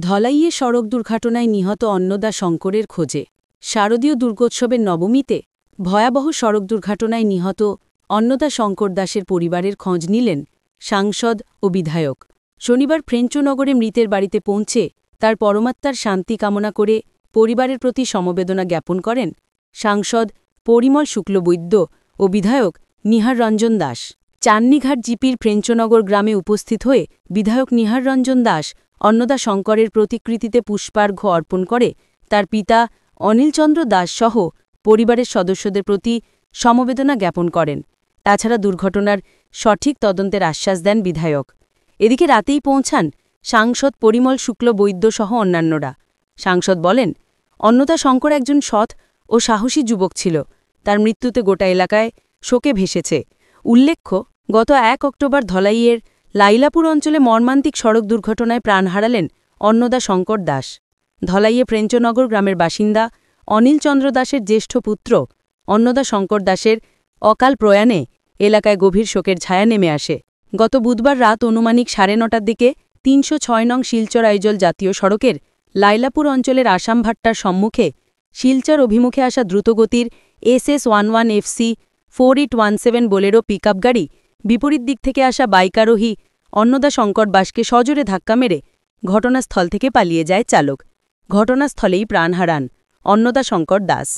ধলাইয়ে সড়ক দুর্ঘটনায় নিহত অন্নদা শঙ্করের খোঁজে। শারদীয় দুর্গোৎসবের নবমীতে ভয়াবহ সড়ক দুর্ঘটনায় নিহত অন্নদা শঙ্কর দাসের পরিবারের খোঁজ নিলেন সাংসদ ও বিধায়ক। শনিবার ফ্রেঞ্চনগরে মৃতের বাড়িতে পৌঁছে তার পরমাত্মার শান্তি কামনা করে পরিবারের প্রতি সমবেদনা জ্ঞাপন করেন সাংসদ পরিমল শুক্লবৈদ্য ও বিধায়ক নিহার রঞ্জন দাস। চান্নিঘাট জিপির ফ্রেঞ্চনগর গ্রামে উপস্থিত হয়ে বিধায়ক নিহার রঞ্জন দাস অন্নদা শঙ্করের প্রতিকৃতিতে পুষ্পার্ঘ্য অর্পণ করে তার পিতা অনিলচন্দ্র দাস সহ পরিবারের সদস্যদের প্রতি সমবেদনা জ্ঞাপন করেন। তাছাড়া দুর্ঘটনার সঠিক তদন্তের আশ্বাস দেন বিধায়ক। এদিকে রাতেই পৌঁছান সাংসদ পরিমল শুক্লবৈদ্য সহ অন্যান্যরা। সাংসদ বলেন, অন্নদা শঙ্কর একজন সৎ ও সাহসী যুবক ছিল। তার মৃত্যুতে গোটা এলাকায় শোকে ভেসেছে। উল্লেখ্য, গত ১ অক্টোবর ধলাইয়ের লাইলাপুর অঞ্চলে মর্মান্তিক সড়ক দুর্ঘটনায় প্রাণ হারালেন অন্নদা শঙ্কর দাস। ধলাইয়ে ফ্রেঞ্চনগর গ্রামের বাসিন্দা অনিলচন্দ্র দাসের জ্যেষ্ঠ পুত্র অন্নদা শঙ্কর দাসের অকাল প্রয়াণে এলাকায় গভীর শোকের ছায়া নেমে আসে। গত বুধবার রাত অনুমানিক ৯:৩০টার দিকে ৩০৬ নং শিলচর আইজল জাতীয় সড়কের লাইলাপুর অঞ্চলের আসামভাট্টার সম্মুখে শিলচর অভিমুখে আসা দ্রুতগতির SS11 FC 4817 বোলেরো পিকআপ গাড়ি বিপরীত দিক থেকে আসা বাইকারোহী অন্নদা শঙ্কর দাসকে সজোরে ধাক্কা মেরে ঘটনাস্থল থেকে পালিয়ে যায় চালক। ঘটনাস্থলেই প্রাণ হারান অন্নদা শঙ্কর দাস।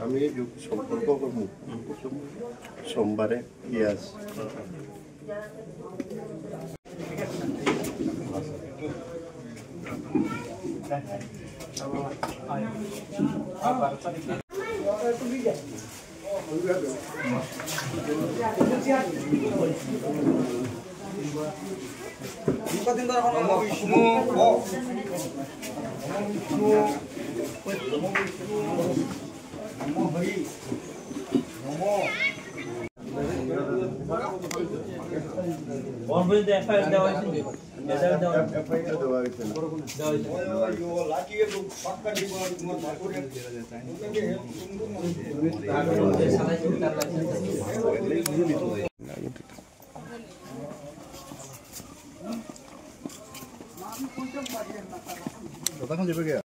আমি সম্পর্ক করব সোমবারে ইয়াস